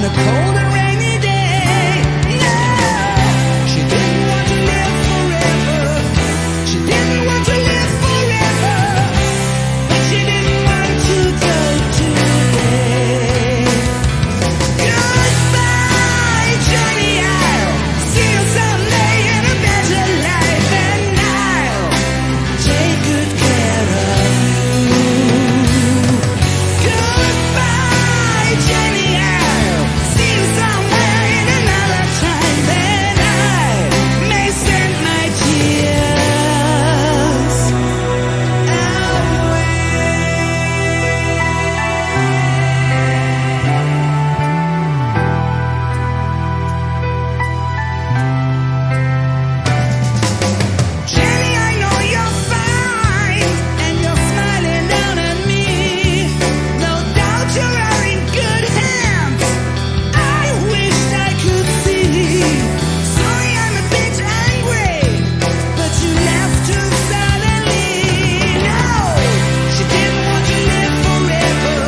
on a cold and rainy day. No, she didn't want to live forever. She didn't want to live forever, but she didn't want to go today. Goodbye, Johnny, I'll see you someday in a better life, and I'll take good care of you. Goodbye, Johnny, I'll see you somewhere in another time, and I may send my tears away. Jenny, I know you're fine, and you're smiling down at me. No doubt you are in good hands. I wished I could see. Sorry, I'm a bit angry, but you left too suddenly. No, she didn't want to live forever.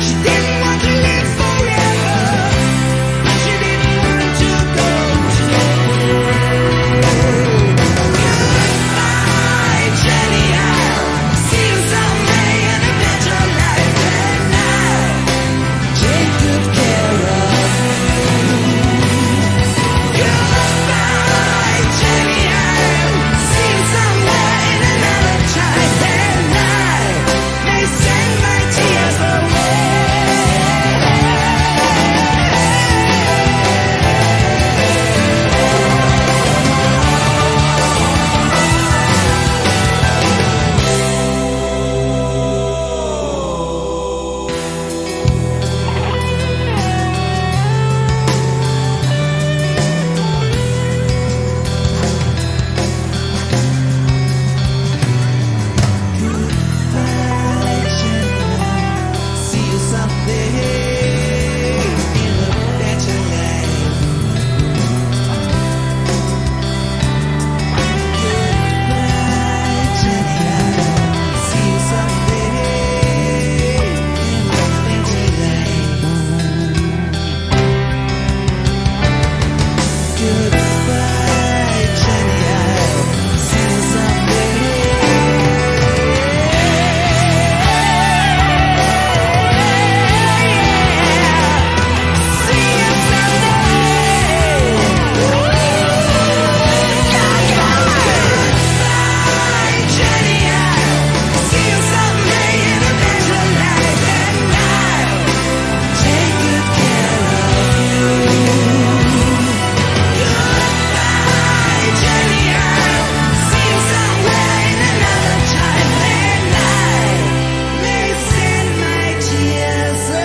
She didn't want to live forever, but she didn't want to go Goodbye, Jenny, I'll see you someday in a better life, and I'll take good care of you. Goodbye, Jenny, I'll see you somewhere in another time, and I may send my tears away. See you someday in a better life. Goodbye, Jenny, I'll see you someday in a better life. Goodbye, Jenny, I'll see you someday. See you someday. Goodbye, Jenny, I'll see you someday in a better life, and I'll take good care of you. Goodbye, Jenny, I'll see you somewhere in another time, and I may send my tears away.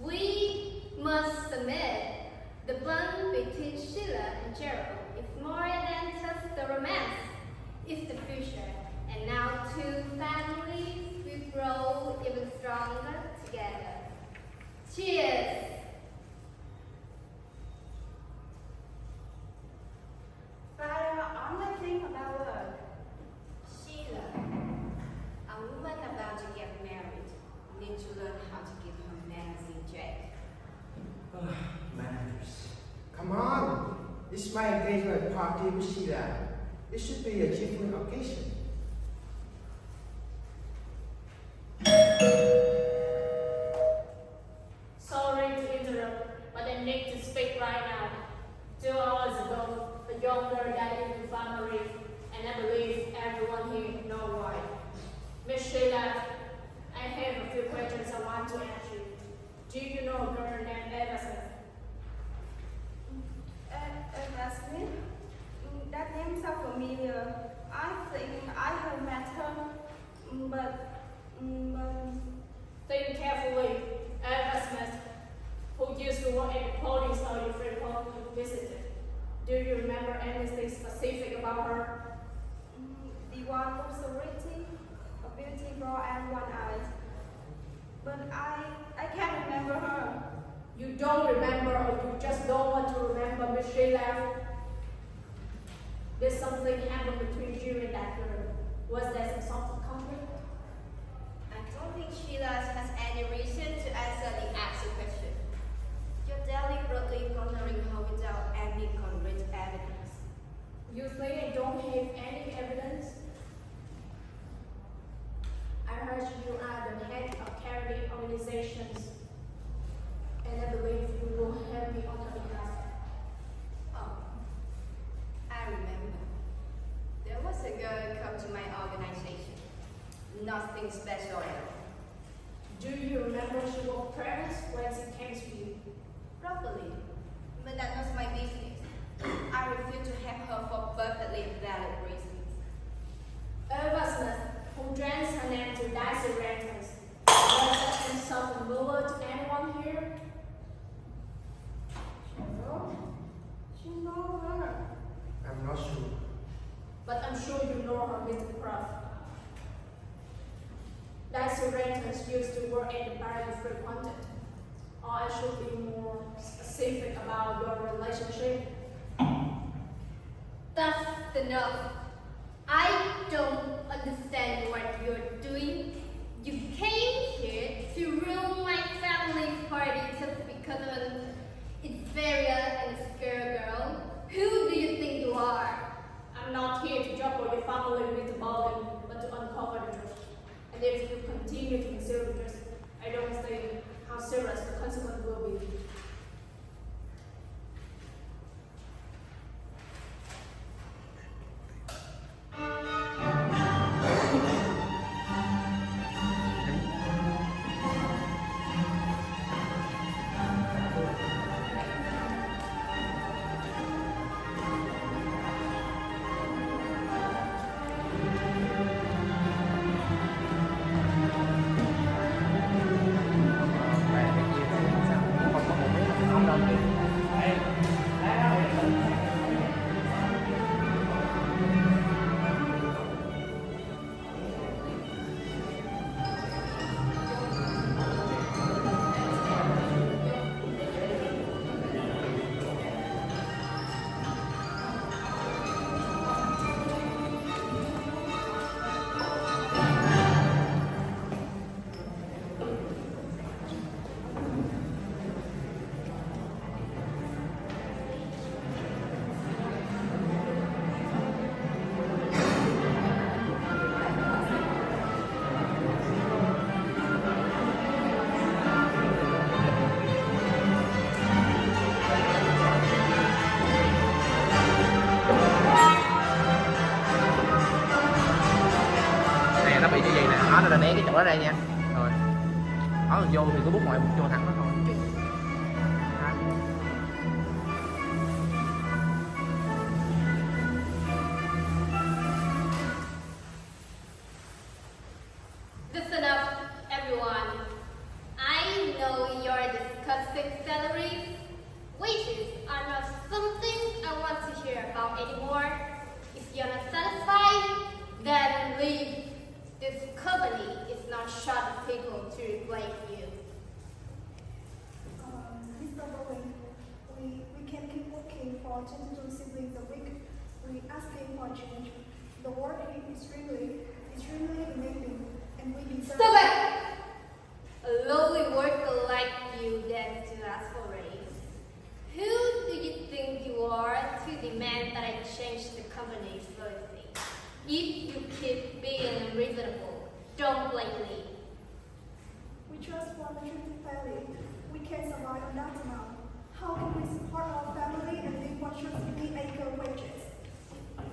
We must submit. The bond between Sheila and Gerald is more than just the romance. It's the future. And now two families will grow even stronger together. Cheers! Father, only think about work. Sheila, a woman about to get married needs to learn how to keep her manners in check. Manners. Come on. It's my engagement party with Sheila. It should be a cheerful occasion. questions I want to ask you. Do you know a girl named Eva Smith? Eva Smith? That name sounds familiar. I think I have met her, but Think carefully. Eva Smith, who used to work at the police or your frequently visited. Do you remember anything specific about her? the one with serenity, a beauty brow and one eye. But I can't remember her. You don't remember, or you just don't want to remember Miss Sheila? Did something happen between you and that girl? Was there some sort of conflict? I don't think Sheila has any reason to answer the asked question. You're deliberately cornering her without any concrete evidence. You think I don't have any evidence? I heard you are the head of charity organizations, and I believe you will help me on her behalf. Oh, I remember. There was a girl come to my organization. Nothing special at all. Do you remember she was pregnant when she came to you? Probably, but that was my business. I refused to have her for perfectly valid reasons. Eva Smith, who changed her name to Daisy Renters, was that insult familiar to anyone here? She know her. I'm not sure. But I'm sure you know her, Mr. Croft. Daisy Renters used to work at the bar you frequented. Or I should be more specific about your relationship. That's enough. I don't understand what you're doing. You came here to ruin my family party just because of an inferior and scared girl. Who do you think you are? I'm not here to juggle your family with the Birling, but to uncover the truth. And if you continue to conceal the truth, I don't think how serious the consequence will be. là né cái chỗ đó ra nha. Rồi đó là vô thì cứ bút ngoài bút cho thẳng nó thôi. Listen up, everyone. I know you're discussing salaries. Wages are not something I want to hear about anymore. If you're not satisfied, then leave. This company is not short of people to replace you. Mr. Birling, we can keep working for 22 siblings a week. We asking for change. The work is extremely demanding, and we deserve. Stop it! A lowly worker like you dares to ask for raise. Who do you think you are to demand that I change the company's policy? If you keep being unreasonable, don't blame me. We trust for the family. We can survive on that amount. How can we support our family and live on just 3-acre wages?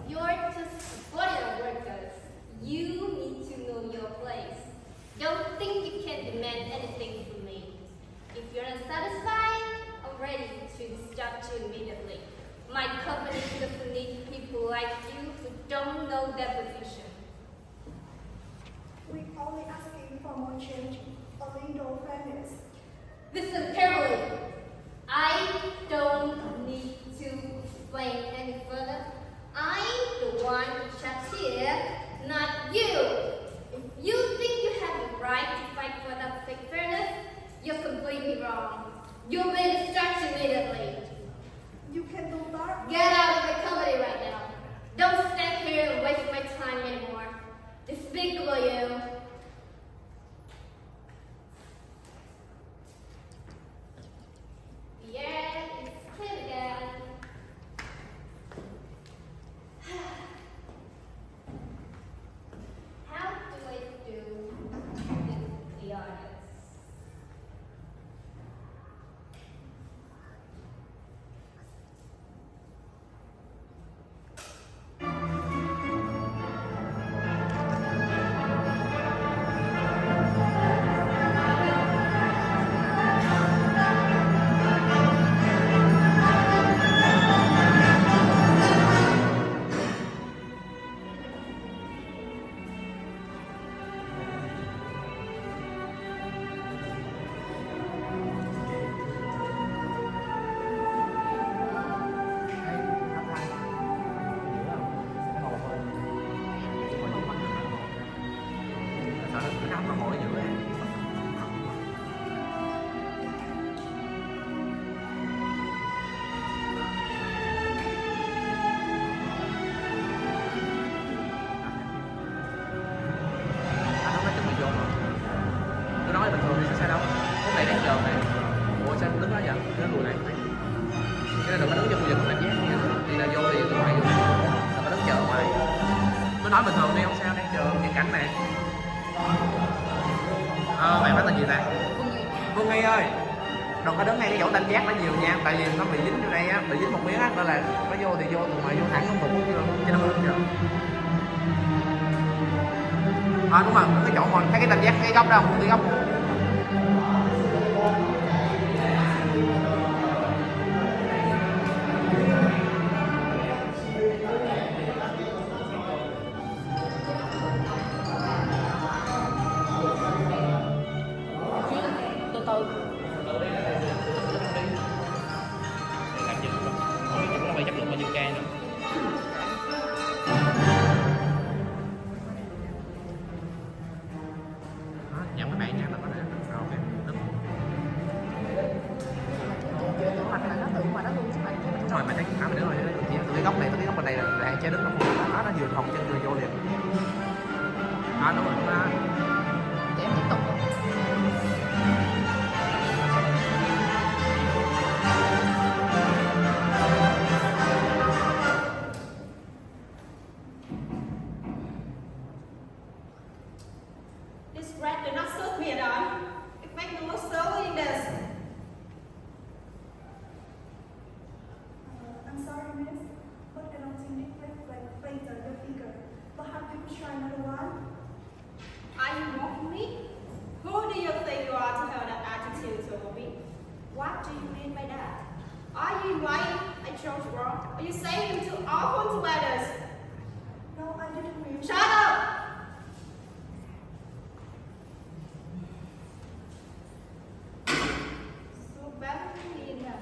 You're just supporting our workers. You need to know your place. Don't think you can demand anything from me. If you're not satisfied, I'm ready to discharge you immediately. My company doesn't need people like you who don't know their position. We only asking for more change, a little fairness. Listen carefully. I don't need to explain any further. I'm the one in charge here, not you. If you think you have the right to fight for that fake fairness, you're completely wrong. You'll be discharged immediately. You can do that. Get out of my company right now. Don't stand here and waste my time anymore. Despicable you. Yeah, it's clear again. How do I do the honors? Nói bình thường đi không sao, đang chờ những cảnh này. Bạn nói tên gì ta? Phương Nghi ơi, đừng có đứng ngay cái chỗ tam giác nó nhiều nha, tại vì nó bị dính vô đây á, bị dính một miếng á, nên là nó vô thì vô, mà vô thẳng không một chứ đâu đứng được. Đúng rồi, cái chỗ mà thấy cái tam giác, cái góc đó không, cái góc. What do you mean by that? Are you lying? I chose wrong. Are you saying him too awful to others? No, I didn't mean. Shut up! So bad in that.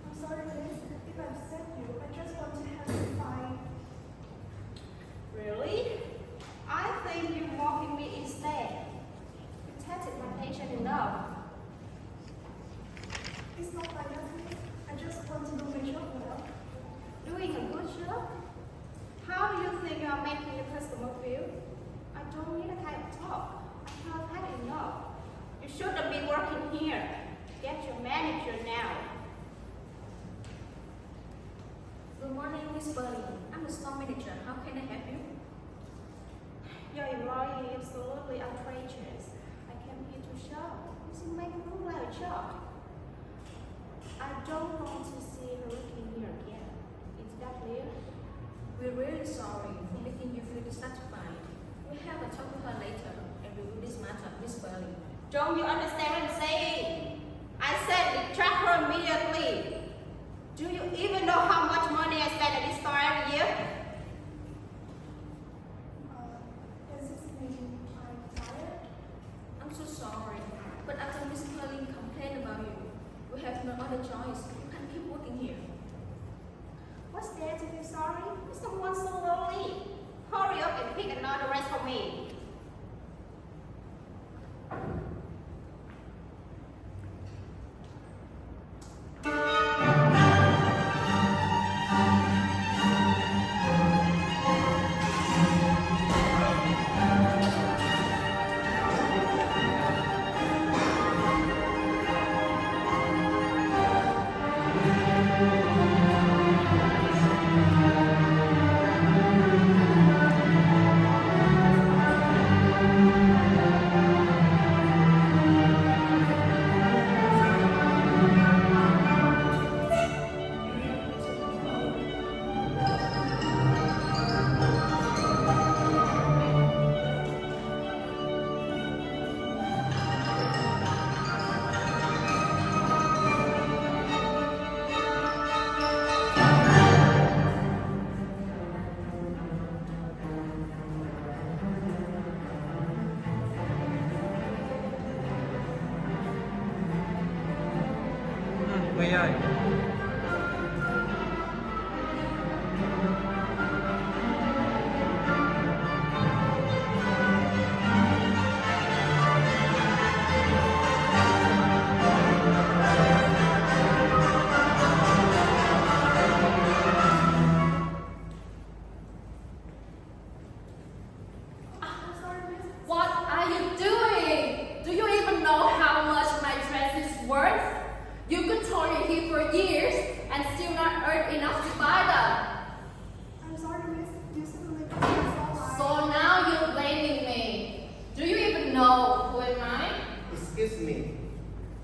I'm sorry, Liz. If I've upset you, I just want to have you fine. Really? I think you're mocking me instead. You tested my patience enough. It's not like that, Liz. I just want to do my job well. Doing a good job? How do you think you are making your customer feel? I don't need a kind of talk. I have had enough. You shouldn't be working here. Get your manager now. Good morning, Miss Birling. I'm the store manager. How can I help you? Your employee is absolutely outrageous. I came here to shop. You should make it look like a job. I don't want to see her working here again. Is that clear? We're really sorry for making you feel dissatisfied. We'll have a talk with her later and review this matter, Miss Birling. Don't you understand what I'm saying? I said retract her immediately. Do you even know how much money I spend at this store every year? Does this mean I'm fired? I'm so sorry, but after Miss Birling complained about you, we have no other choice. You can keep working here. What's there to be sorry? It's someone so lonely. Hurry up and pick another rest for me. Huy ơi. What are you doing? Do you even know how much my dress is worth? You could toil here for years and still not earn enough to buy them. I'm sorry, miss. You simply can't So now you're blaming me. Do you even know who am I? Excuse me,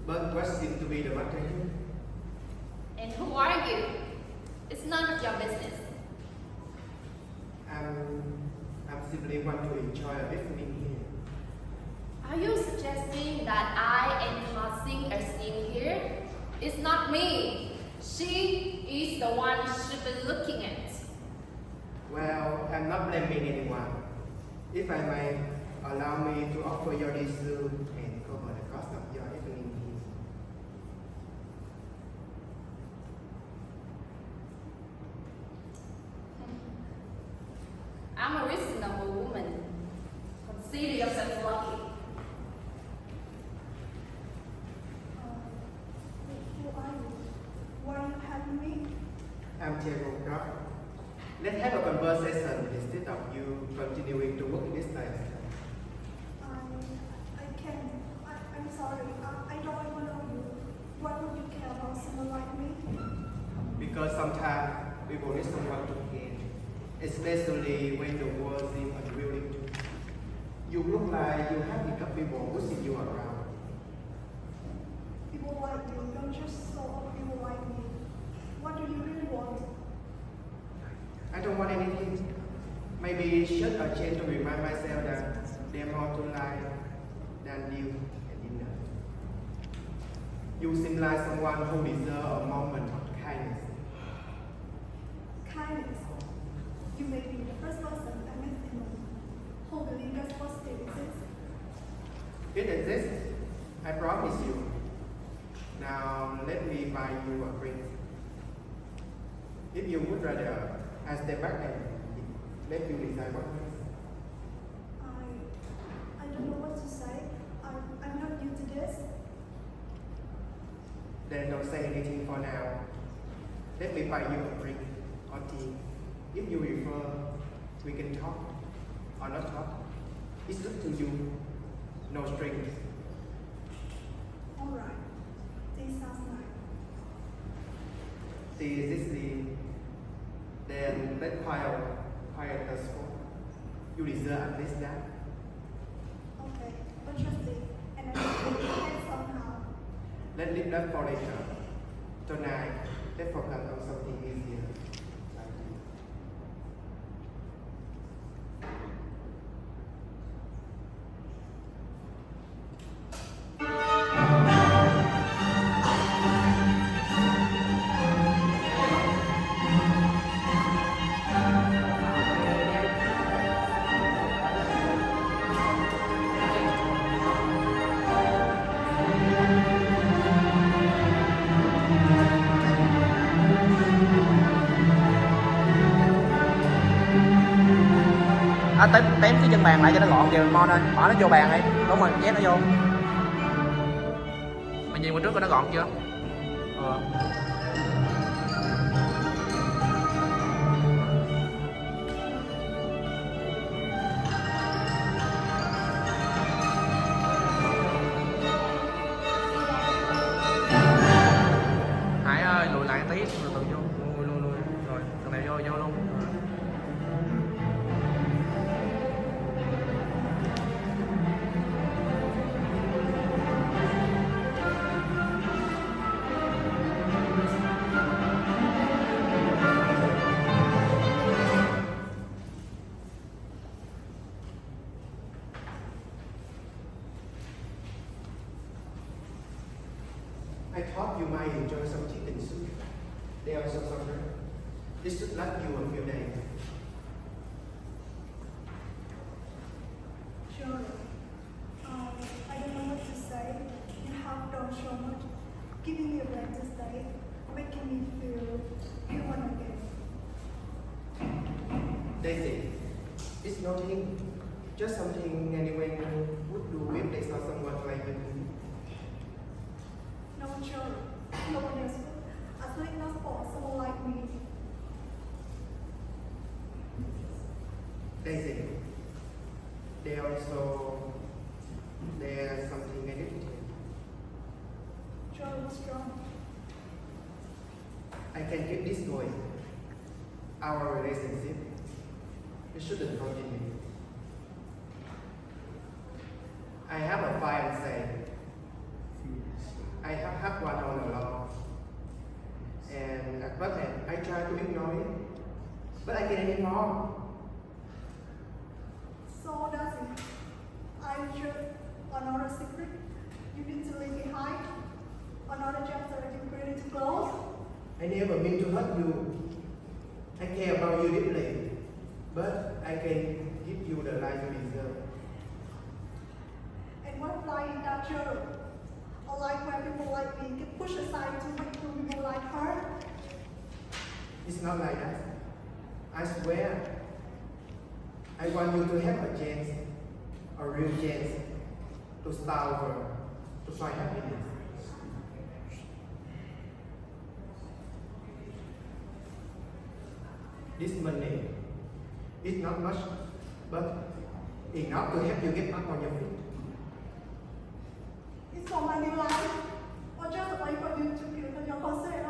but what seems to be the matter here? And who are you? It's none of your business. I'm simply want to enjoy a evening here. Are you suggesting that I am causing a scene here? It's not me. She is the one you should be looking at. Well, I'm not blaming anyone. If I may, allow me to offer your dessert and cover the cost of your evening here. I'm a reasonable woman. Consider yourself lucky. Who are you? Why are you having me? I'm Gerald Croft. Let's have a conversation instead of you continuing to work in this place. I can't. I'm sorry. I don't even know you. Why would you care about someone like me? Because sometimes people need someone to care, especially when the world seems unwilling to. You look like you have enough people pushing you around. People like you don't just so of people like me. What do you really want? I don't want anything. Maybe just a chance to remind myself that there's more to life than you and dinner. You seem like someone who deserves a moment of kindness. Kindness. You may be the first person I met in who believes that positive exists. It exists. I promise you. Now let me buy you a drink. If you would rather, I step back and let you decide what next. I don't know what to say. I'm not new to this. Then don't say anything for now. Let me buy you a drink or tea. If you prefer, we can talk or not talk. It's up to you. No strings. Alright. This sounds nice. See, is this the then let's quiet the sport. You deserve at least that. Okay, but trust me, and I will get somehow. Let's leave that for later. Tonight, let's focus on something easier. Like you. tém cái chân bàn lại cho nó gọn kìa Mon ơi, bỏ nó vô bàn đi, đúng rồi, nhét nó vô. Mày nhìn qua trước coi nó gọn chưa? Hải ơi, lùi lại tí, từ từ vô, lùi, rồi, thằng này vô luôn. I thought you might enjoy some chicken soup. They are so summer. This should last you a few days. Gerald, I don't know what to say. You have done so much. Giving me a break to stay, making me feel human again. Daisy, it's nothing. Just something anyone would do if they saw someone like you. No, Gerald, no one else would. At least not for someone like me. Daisy, there's something negative. Gerald was wrong. I can keep this going. Our relationship, it shouldn't continue. I have a fiancé. I have had one all along. And at first I tried to ignore it, but I can't anymore. So does it. I'm just another secret you need to leave behind. Another chapter you created to close. I never mean to hurt you. I care about you deeply, but I can give you the life you deserve. And what life is that, Gerald? A life where people like me get pushed aside to make people like her? It's not like that. I swear. I want you to have a chance, a real chance, to start over, to find happiness. This money is not much, but enough to help you get back on your feet. It's for my new life. Or just a way for you to feel that you're considered.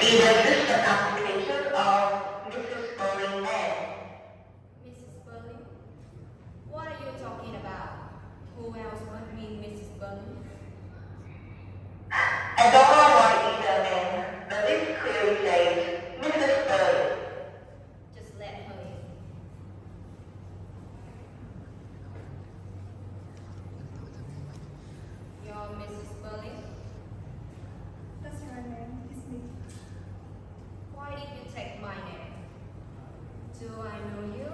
Is this the application of Mrs. Birling there? Mrs. Birling? What are you talking about? Who else would be Mrs. Birling? I don't know what it is, ma'am, but this clearly says Mrs. Birling. Just let her in. You're Mrs. Birling? That's her name. It's me. Why did you take my name? Do I know you?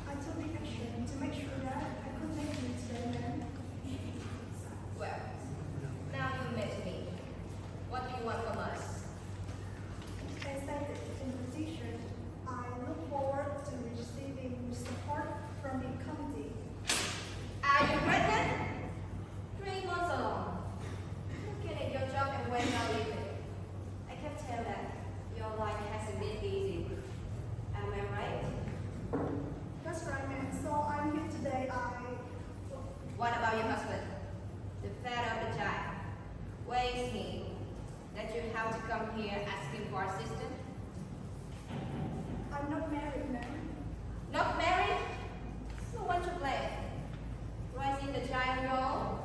I took the action to make sure that I could make you today, man. Well, now you met him that you have to come here asking for assistance? I'm not married, ma'am. Not married? So what you blame? Raising the child alone?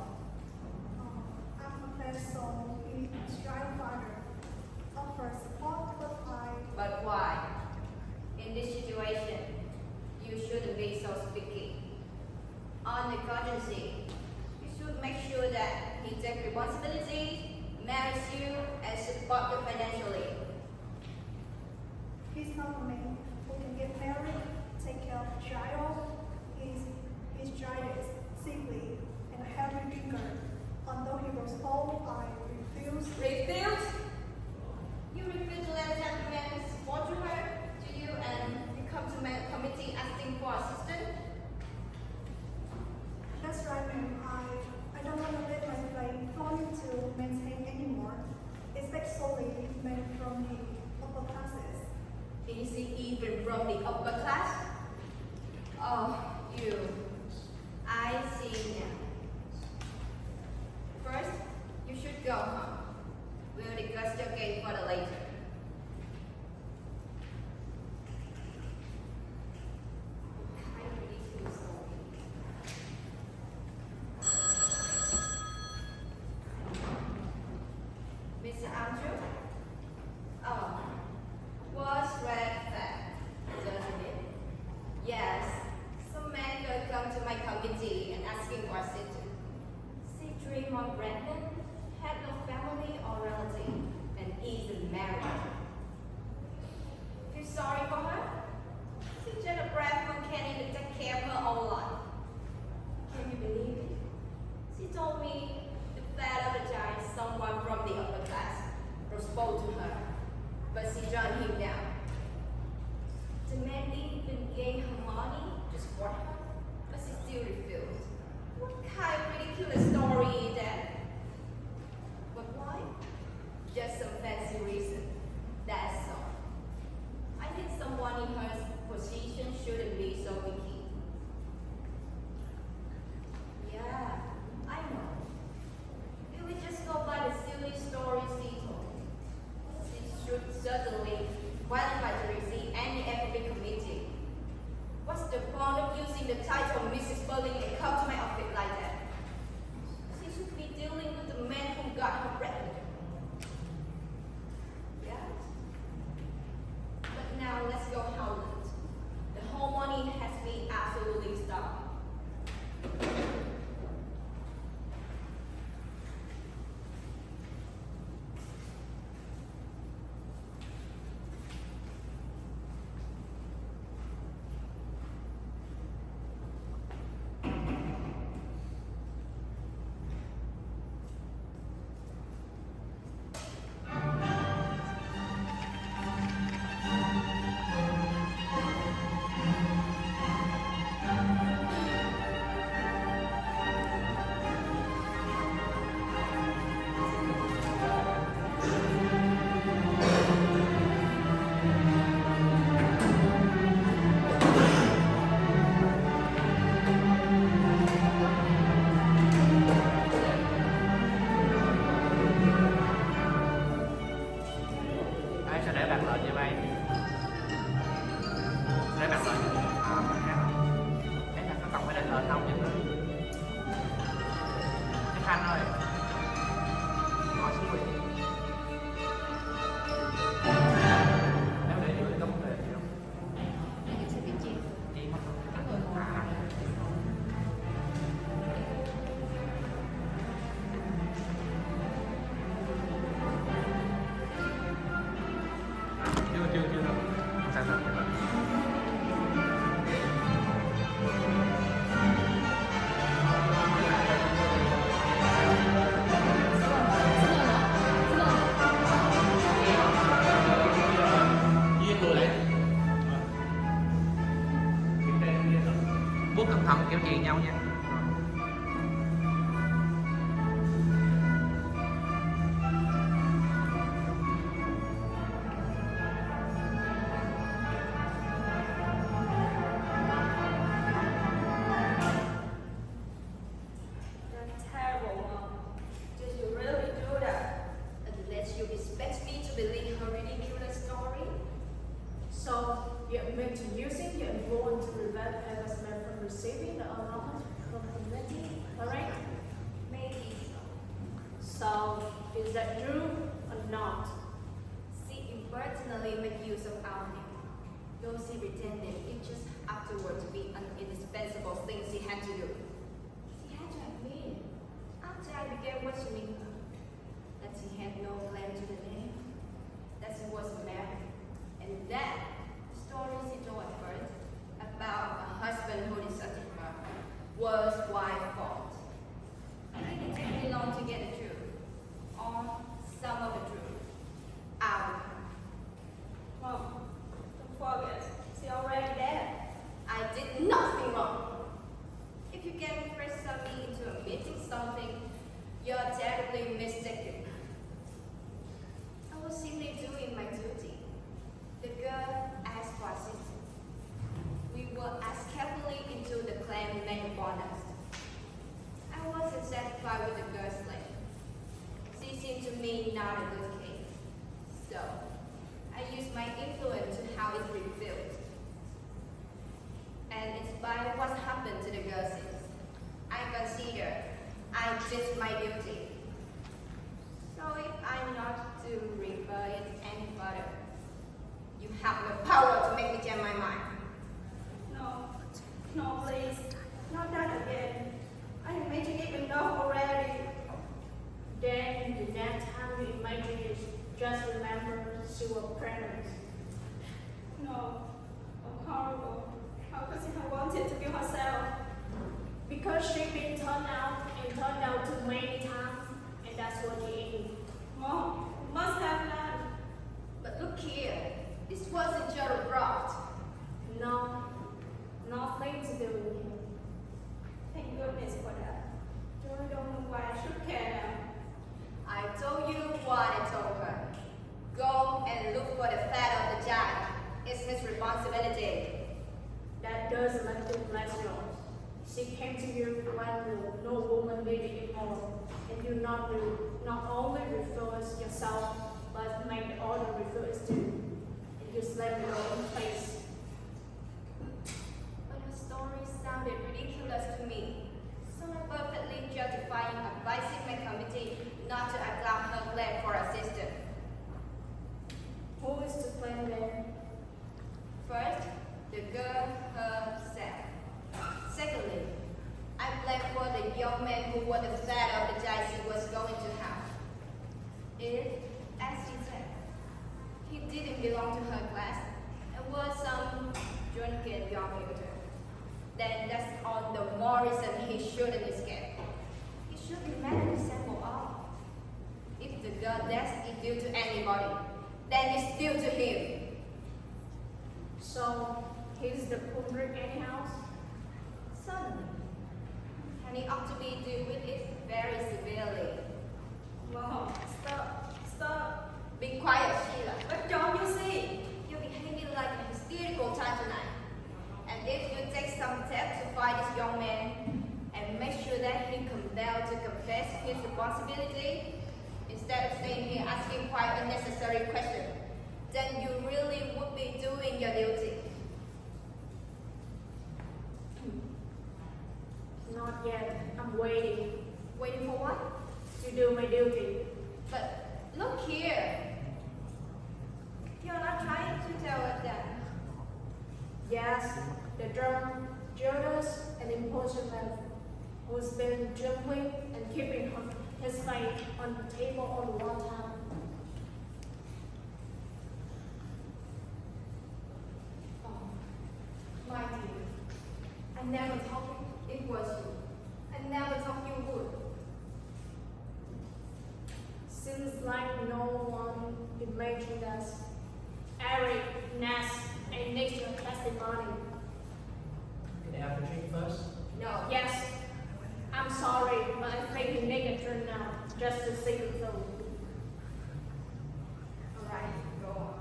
I'm a fair soul. His child father offers support, But why? In this situation, you shouldn't be so picky. On the contrary, you should make sure that he takes responsibility, marries you, and supports you financially. he's not a man who can get married, take care of the child. He's joyous, sickly, and a heavy drinker. Although he was old, I refuse. Refuse? You refuse to let a gentleman support you and you come to my committee asking for assistance? That's right, ma'am. I don't want to let my flame flowing to maintain anymore, especially men from the upper classes. Is he even from the upper class? Oh, you. I see now. First, you should go home. We'll discuss your case further later. Mr. Andrew? Oh, was red flag, doesn't it? Yes, some man could come to my committee and asking for assistance. She dream of Brandon, had no family or relative, and isn't married. Feel sorry for her? She's just a brat who can't even take care of her own life. Can you believe it? She told me the father of the child is someone from the upper class proposed to her, but she turned him down. The man didn't even gave her money to support her, but she still refused. What kind of ridiculous story is that? But why? Just some fancy reason. That's all. I think someone in her position shouldn't be so picky. Yeah, I know. If we just go by the silly stories she told, she should certainly qualify to receive any FB committee. What's the point of using the title Mrs. Birling and come to my office like that? She should be dealing with the man who got her pregnant. Yeah? But now let's go Howland. The whole money has been absolutely stopped. Ai sẽ để bàn lệnh như vậy? Để bàn lệnh. Đấy là có cần phải để lệnh không chứ? Cái Thanh ơi. Hỏi xin lỗi. Nếu để dưới có vấn đề gì không? Chị mất. Chưa đâu. Sao sao? Bút cẩn thận kiểu gì nhau nha. You're terrible, Mom. Did you really do that? receiving the allowance from the community, correct? Maybe so. So, is that true or not? She impertinently made use of our name, though she pretended it just afterward to be an indispensable thing she had to do. She had to admit, after I began questioning her, that she had no claim to the name, that she was married, and that the story she told at first about a husband who deserted her was wife's fault. It didn't take me long to get the truth, or some of the truth, out of her. Mom, don't forget, she already dead. I did nothing wrong. If you can pressure me into admitting something, you're terribly mistaken. I was simply doing my duty. The girl asked for assistance. We were asked carefully into the claim made upon us. I wasn't satisfied with the girl's claim. She seemed to me not a good case. So, I used my influence to have it revealed. And in spite of what happened to the girl since, I consider I did my duty. So if I'm not to refer it any further, you have no power to make me change my mind. No, please, not that again. I imagine it enough already. Then the next time you imagine it, just remember she was pregnant. No, oh, horrible. How could she have wanted to kill herself? Because she's been turned out too many times, and that's what she is. Mom, you must have done. But look here, this wasn't Gerald Croft. No, nothing to do with him. Thank goodness for that. I don't know why I should care now. I told you what I told her. Go and look for the fat of the giant. It's his responsibility. That doesn't make things less wrong. She came to you when no woman needed it more, and you not only refuse yourself, but make the other refuse too. And you slam your own face. But her story sounded ridiculous to me, so I perfectly justifying advising my committee not to allow her claim for assistance. Who is to blame then? First, the girl herself. Secondly, I blame for the young man who was the fat of the child she was going to have. If, as she said, he didn't belong to her class and was some drunken young amateur, then that's all the more reason he shouldn't escape. He should be made an example of. If the girl death is due to anybody, then it's due to him. So, he's the culprit anyhow? Certainly. And he ought to be dealt with it very severely. Mom, stop. Be quiet, Sheila. But don't you see? You're behaving like a hysterical child tonight. And if you take some steps to fight this young man and make sure that he compelled to confess his responsibility, instead of staying here asking quite unnecessary questions, then you really would be doing your duty. Not yet. I'm waiting. Waiting for what? To do my duty. But look here. You're not trying to tell us that. Yes, the drunk, joyous, and imposter man who's been jumping and keeping his face on the table all the one time. Oh, my dear. I never thought it was you. I never thought you would. Seems like no one imagined us. Eric, Ness, and Nick's your testimony. Can I have a drink first? No. Yes, I'm sorry, but I think you need a turn now, just to see the film. Alright, go on.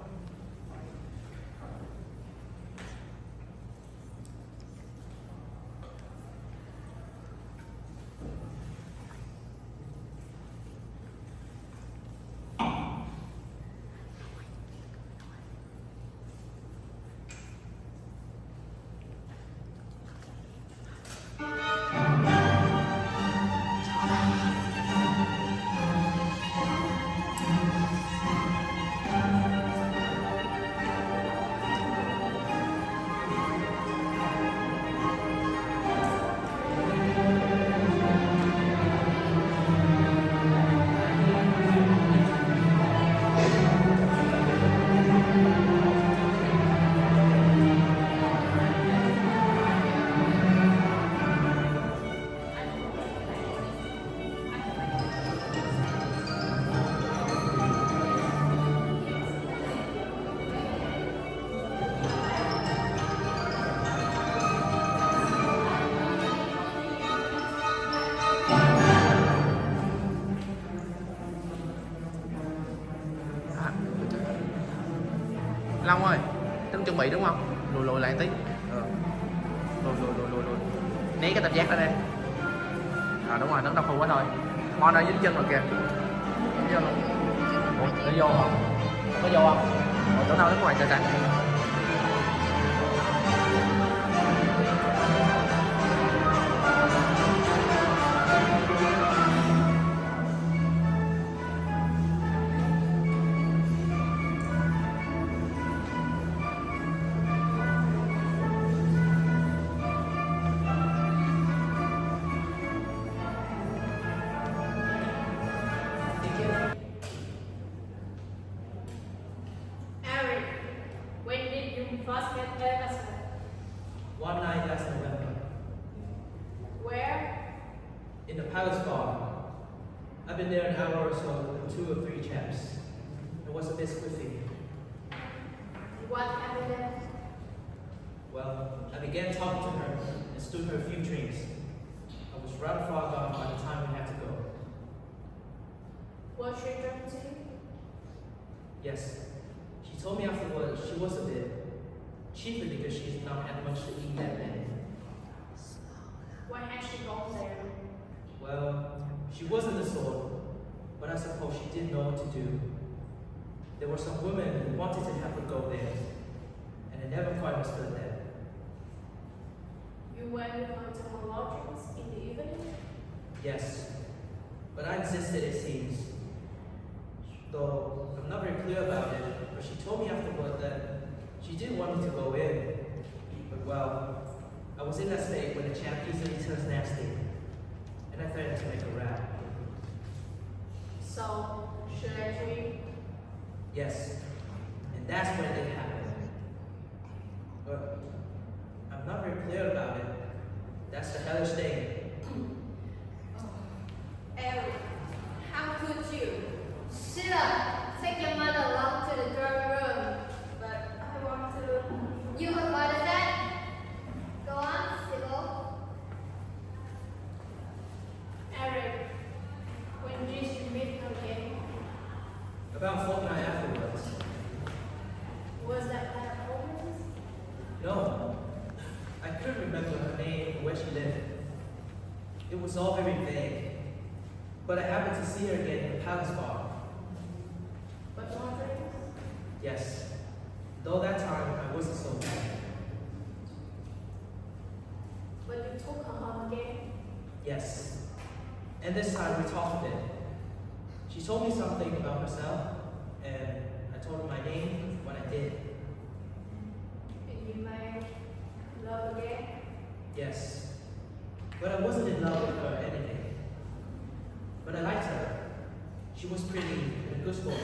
Long ơi, Tấn chuẩn bị đúng không? Lùi lại tí. Lùi. Né cái tam giác đó đi. Đúng rồi, Tấn đau phu quá thôi. Mon ơi, dính chân rồi kìa. Dính vô luôn. Ủa, nó vô không? Có vô không? Ủa, Tấn đâu đứng ngoài trời. Eric, when did you first meet Eva Smith? One night last November, Where? in the Palace Bar. I've been there an hour or so with 2 or 3 chaps. It was a bit squiffy. What happened then? Well, I began talking to her and stood her a few drinks. I was rather far gone by the time we had to go. Was she drunk to you? Yes, she told me afterwards she was a bit, chiefly because she's not had much to eat that day. Why had she gone there? Well, she wasn't the sort, but I suppose she didn't know what to do. There were some women who wanted to have her go there, and I never quite understood that. You went with her to her lodgings in the evening? Yes, but I insisted, it seems. Though I'm not very clear about it, but she told me afterward that she didn't want me to go in. But well, I was in that state when the chap easily turns nasty, and I threatened to make a rap. So, should I treat? Yes, and that's when it happened. But I'm not very clear about it. That's the hellish thing. Eric, how could you? Sheila, take your mother along to the drawing room. But I want to. You avoided that? Go on, Sybil. Eric, when did you meet her again? About a fortnight afterwards. Was that at home? No, I couldn't remember her name or where she lived. It was all very vague. But I happened to see her again in the Palace Bar. But not drinks? Yes, though that time I wasn't so bad. But you took her home again? Yes, and this time we talked a bit. She told me something about herself, and I told her my name, what I did. And you made love again? Yes, but I wasn't in love with her or anything. But I liked her. She was pretty and a good sport.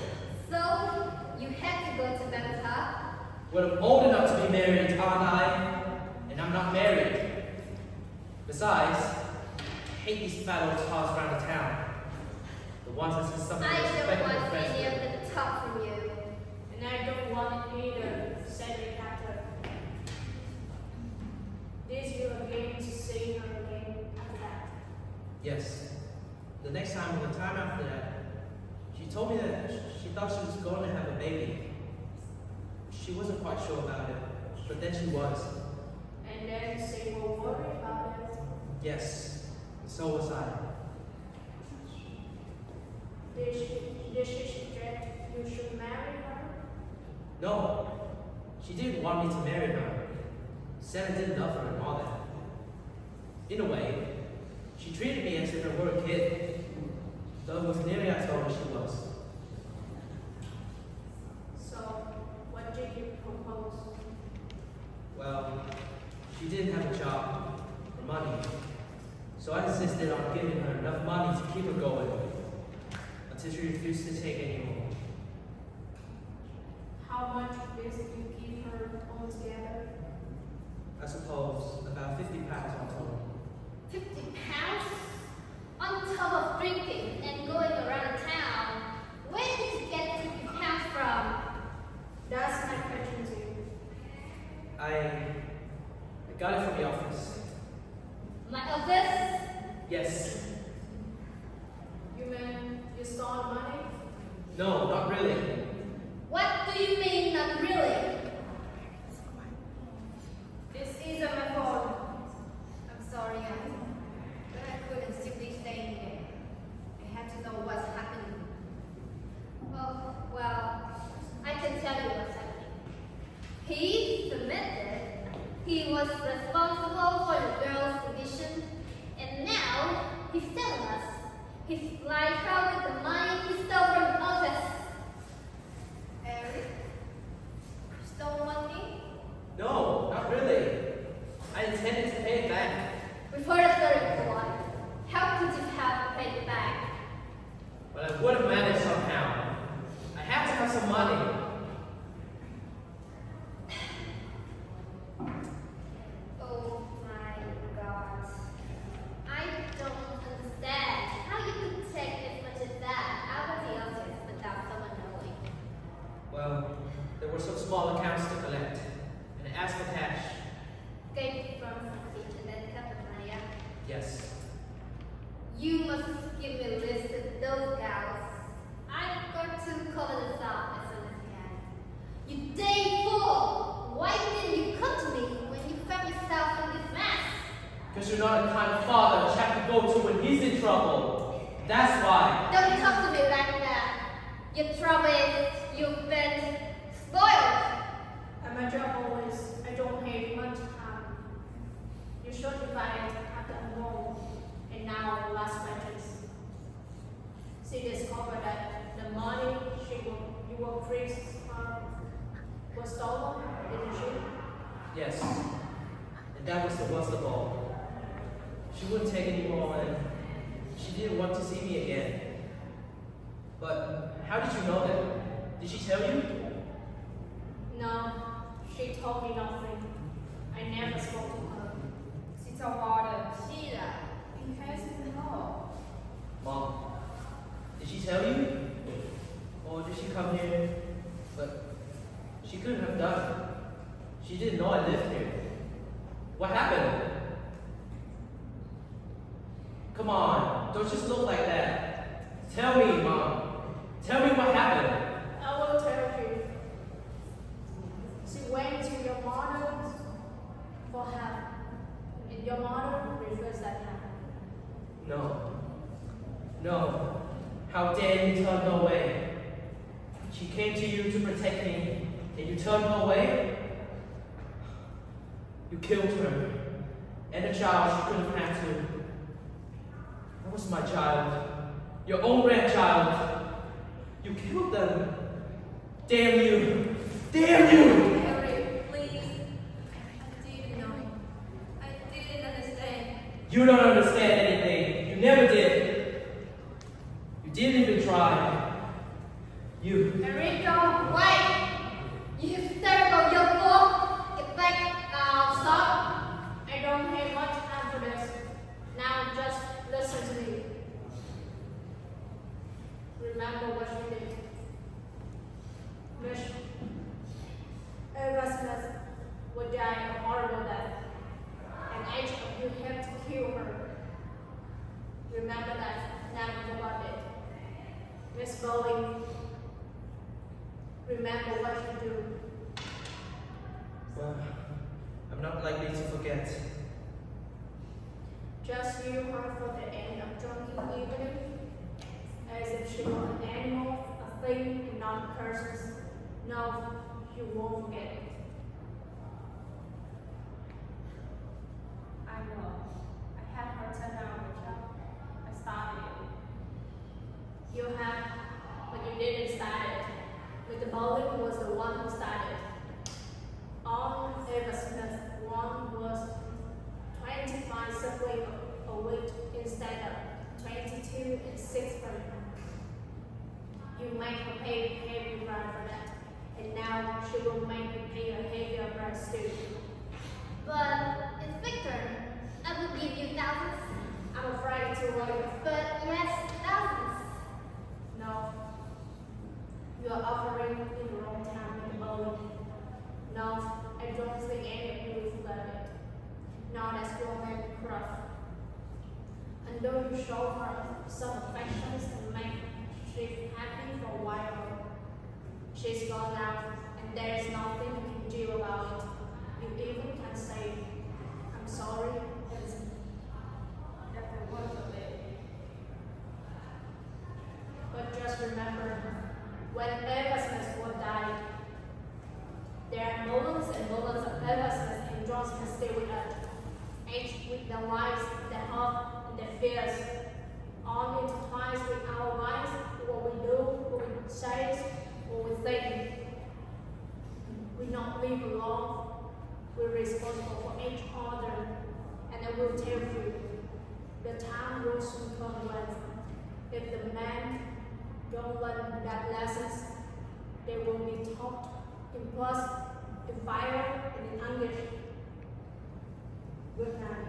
So, you had to go to bed with her? Well, I'm old enough to be married, aren't I? And I'm not married. Besides, I hate these fat old tots around the town. The ones that says something I don't respectable want friends any of with. the talk from you. And I don't want it either, said the captain. Did you again to see her again after that? Yes. The next time or the time after that, she told me that she thought she was going to have a baby. She wasn't quite sure about it, but then she was. And then she were worried about it. Yes, and so was I. Did she suggest you should marry her? No, she didn't want me to marry her. Said I didn't love her and all that. In a way, she treated me as if I were a kid, though it was nearly I told her she was. So, what did you propose? Well, she didn't have a job or money, so I insisted on giving her enough money to keep her going until she refused to take any more. How much did you give her altogether? I suppose about £50 all total. 50 pounds? On top of drinking and going around town. Where did you get 50 pounds from? That's my question to you. I got it from the office. My office? Yes. You mean you stole money? No, not really. What do you mean, not really? was responsible for the girls' division, and now he's telling us he's like her with the money he stole from the office. Eric, stole money? No, not really. I intended to pay it back. We've heard a story before. How could you have paid it back? But I would have managed somehow. I have to have some money. Oh my God. I don't understand how you could take as much as that out of the office without someone knowing. Well, there were some small accounts to collect, and I asked for cash. Gave from something and then cut the money up. Yes. You must give me a list of those gals. I've got to cover this up as soon as you can. You day fool! Why didn't you come to me when you found yourself in this mess? Because you're not the kind of father a chap can go to when he's in trouble. That's why. Don't talk to me like that. Your trouble is you've been spoiled. And my trouble is I don't have much time. You should divide after a home, and now the last sentence. She discovered that the money you were praised her was stolen, didn't she? Yes. And that was the worst of all. She wouldn't take any more, and she didn't want to see me again. But how did you know that? Did she tell you? No, she told me nothing. I never spoke to her. She's a water. Sheila, he has to know. Mom, did she tell you? Or did she come here? But she couldn't have done. She didn't know I lived here. What happened? Come on, don't just look like that. Tell me, Mom. Tell me what happened. I will tell you. She went to your mother for help, and your mother refused that help. No. No. How dare you turn her away? She came to you to protect me, and you turned her away? You killed her, and a child she couldn't have had to. That was my child, your own grandchild. You killed them. Damn you! Damn you! Harry, please. I didn't know. I didn't understand. You don't understand anything. You never did. You didn't even try. You. Enrico, wait! You hysterical young fool! Get back now, stop! I don't have much time for this. Now just listen to me. Remember what you did. Miss Eva Smith would die a horrible death, and each of you have to kill her. Remember that, never forget it. Miss Birling, remember what you do. Well, I'm not likely to forget. Just you her for the end of drunken evening, as if she were an animal, a thing, and not a person. No, you won't forget it. I know. I had her turn down the job. I started it. You have, but you didn't start it. With the bowling was the one who started. On Eva Smith, one was 25 siblings a week instead of 22 and 6 per month. You make her pay heavy price for that, and now she will make you pay a heavier price too. But, Inspector, I will give you thousands. I'm afraid to worry. But yes, thousands. No. You are offering in the wrong time in the bowling. No, I don't think any of you will forget it. Not as your man Croft. And though you show her some affections and make she happy for a while, she's gone now, and there is nothing you can do about it. You even can say, I'm sorry, That's the worst of it. but just remember, when Eva Smith would die, there are millions and millions of Eva Smith in withdraws can stay with us. Each with their lives, their hope, and their fears. All intertwined with our lives, what we do, what we say, what we think. We not live alone. We're responsible for each other, and I will tell you, the time will soon come when, if the men don't learn that lessons, they will be taught in plus, in fire, and in anguish. Good night.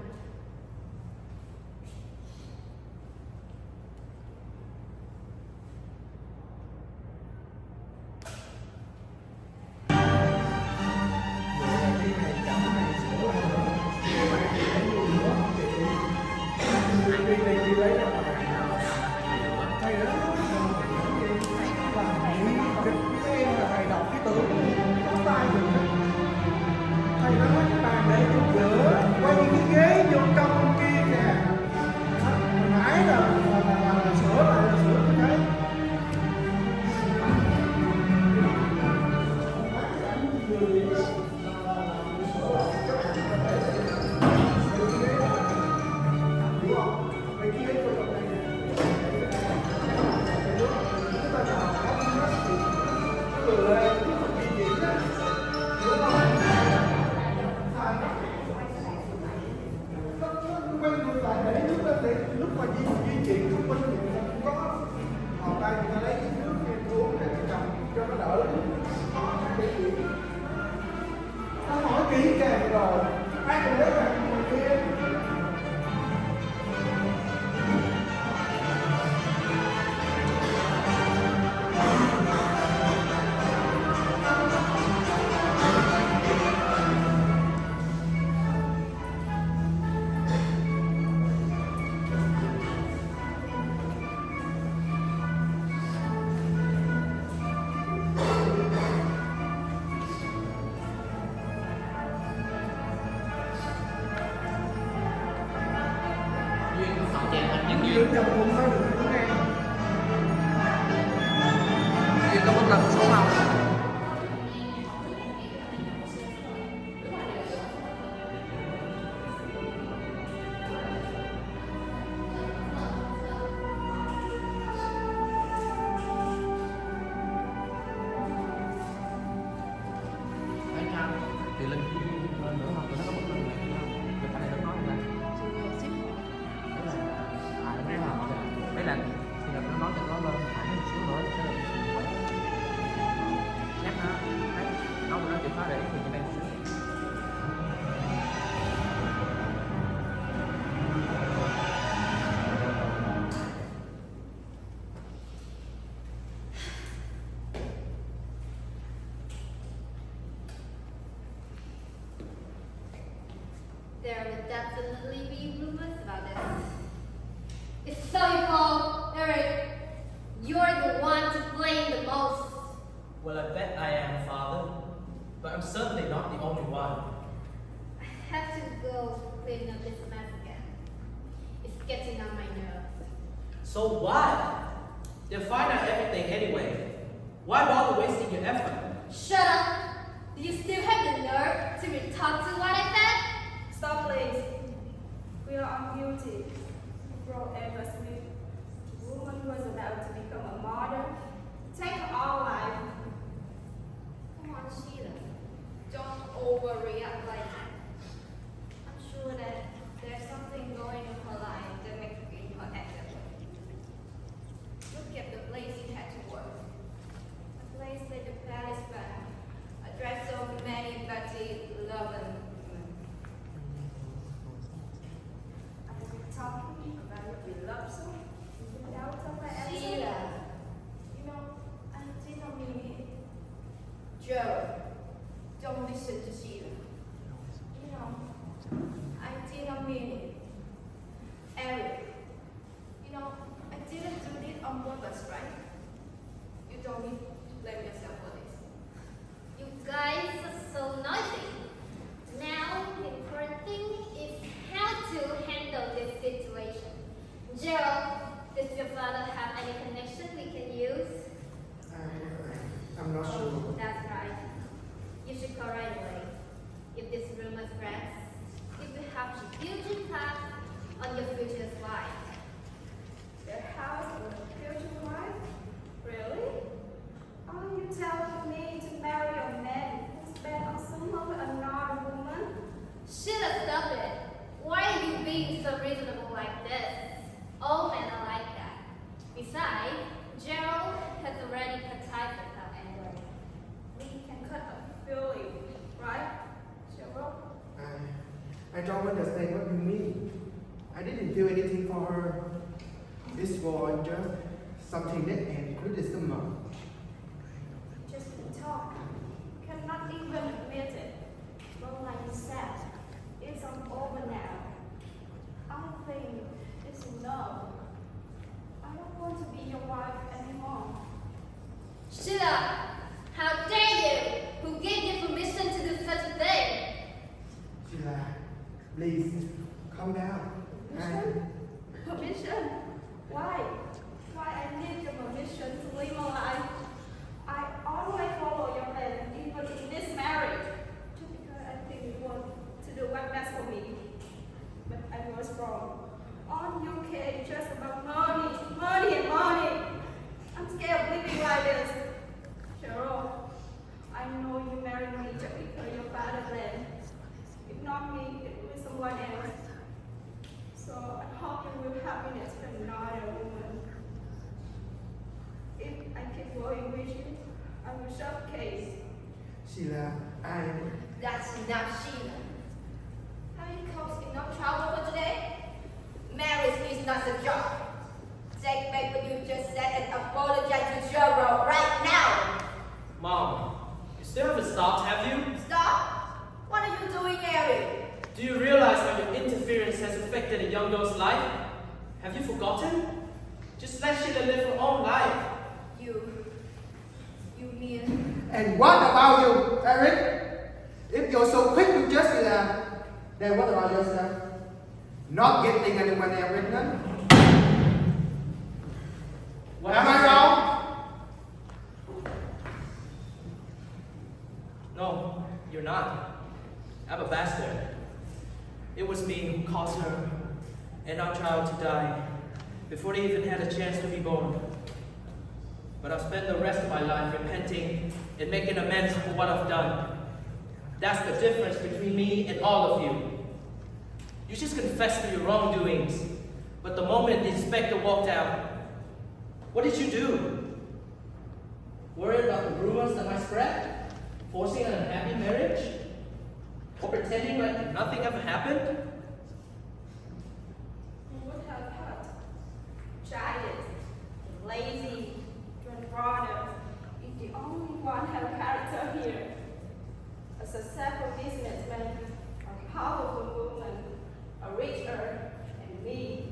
Duyên có một lần số không? Thì Linh nữa không? Tụi nó có một lần này không? Tụi cái này nó nói là đấy là thì là nó nói cho nó lên thẳng một xíu nữa để nhắc nó thấy nó chịu khó để ý thì đây một xíu. There will definitely be rumors about this. It's so your fault, Eric. You're the one to blame the most. Well, I bet I am, Father. But I'm certainly not the only one. I have to go clean up this mess again. It's getting on my nerves. So what? They'll find out everything anyway. Why bother wasting your effort? Shut up! Do you still have the nerve to retort to what I said? Stop, please. We are guilty. Brought Eva Smith, the woman who was about to become a martyr, take our life. Come on, Sheila. Don't overreact like that. I'm sure that there's something going in her life that makes her act that way. Look at the place you had to work. A place like the Palace Bank, address so many Betty loving women. Are we talking about your beloved son? Without of my answer? Sheila. You know, I didn't mean it. Gerald, don't listen to Sheila. You know, I didn't mean it. Eric, you know, I didn't do this on purpose, right? You don't need to blame yourself for this. You guys are so noisy. Now, the important thing is how to handle this situation. Gerald, does your father have any connection we can use? I'm not sure. That's right. You should call right away. If this rumor spreads, before you reach it, I will suffocate. Sheila, That's enough, Sheila. Have you caused enough trouble for today? Marriage is not a job. Take back what you just said and apologize to Gerald right now. Mom, you still haven't stopped, have you? Stop. What are you doing, Eric? Do you realize how your interference has affected a young girl's life? Have you forgotten? Just let Sheila live her own life. You mean... And what about you, Eric? If you're so quick to judge Sheila, then what about yourself? Not getting anyone else pregnant? Am I wrong? No, you're not. I'm a bastard. It was me who caused her and our child to die before they even had a chance to be born. But I'll spend the rest of my life repenting and making amends for what I've done. That's the difference between me and all of you. You just confessed to your wrongdoings, but the moment the inspector walked out, what did you do? Worry about the rumors that might spread? Forcing an unhappy marriage? Or pretending like nothing ever happened? What have hurt? Giant, lazy, brother is the only one have character here. A successful businessman, a powerful woman, a rich earth, and me.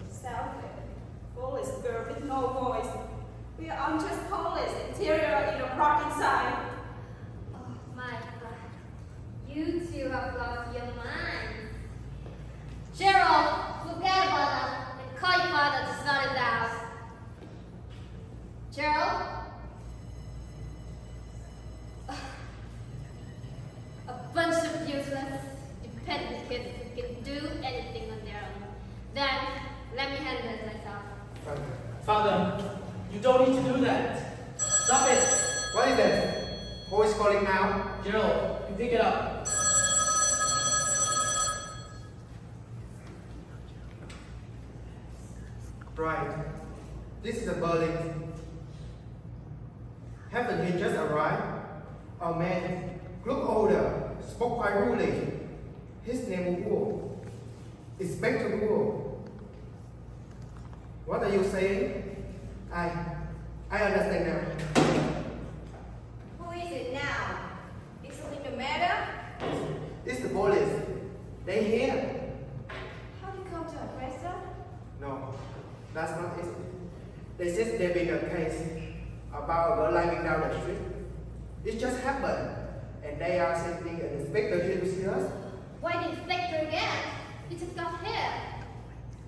Selfish, foolish girl with no voice. We are just polish, interior in a rock inside. Oh my God. You two have lost your mind. Gerald, forget about that and call your father to sort it out. Gerald? A bunch of useless, dependent kids who can do anything on their own. Then, let me handle it myself. Father, you don't need to do that. Stop it. What is that? Who is calling now? Gerald, you pick it up. Right. This is a Birlings. Haven't he just arrived? A man, looked older, spoke quite rudely. His name was Goole. Inspector Goole. What are you saying? I understand now. Who is it now? Is something the matter? It's the police. They here. How did you come to arrest her? No, that's not it. They said there been a case about a girl lying down the street. It just happened, and they are sending an inspector here to see us. Why the inspector again? You just got here.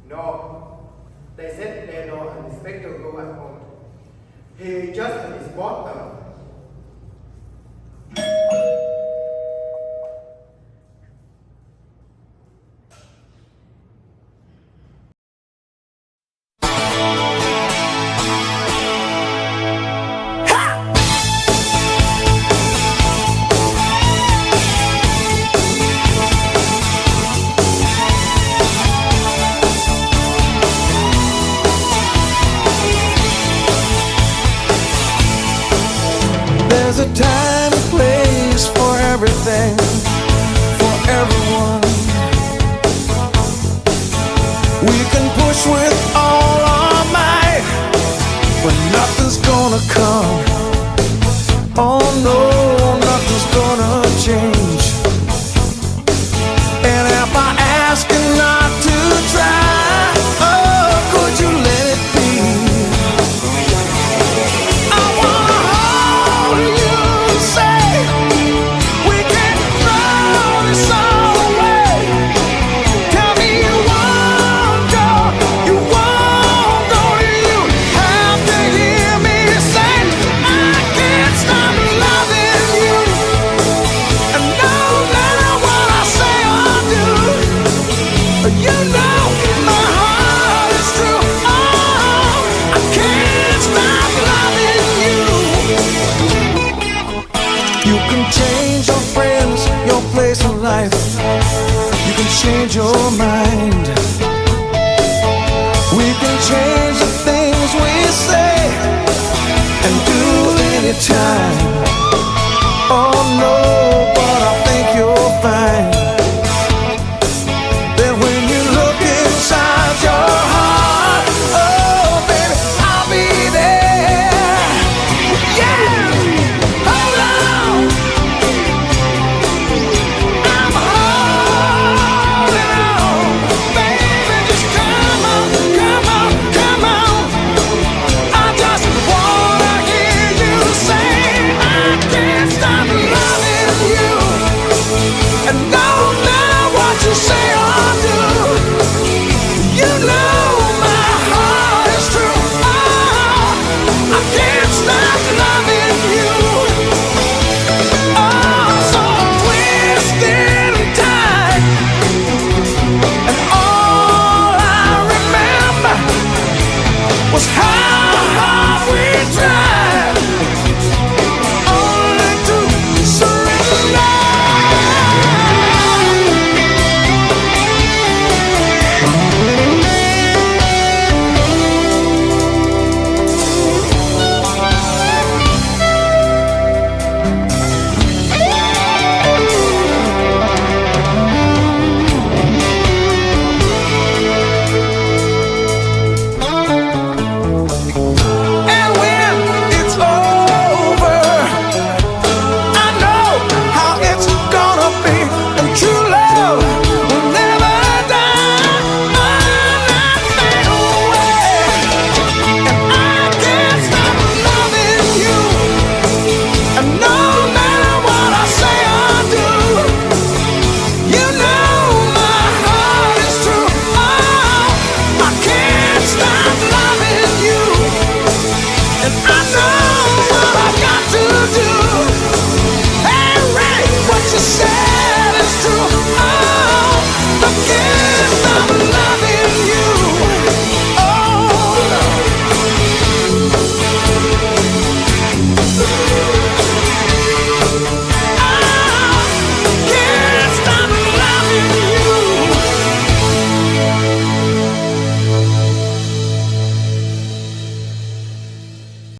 No, they said they know an Inspector Goole at home. He just an imposter. There's a time and place for everything, for everyone. We can push with all our might, but nothing's gonna come. Oh no, nothing's gonna change. And if I ask you not to try, oh, could you let it be? I wanna hold you and say we can throw this all away. Tell me you won't go, you won't go. You have to hear me say I can't stop loving you. And no matter what I say or do, you know my heart is true. Oh, I can't stop loving you. You can change your friends, your place in life. You can change your mind. We can change the things we say. can do anytime. Oh no.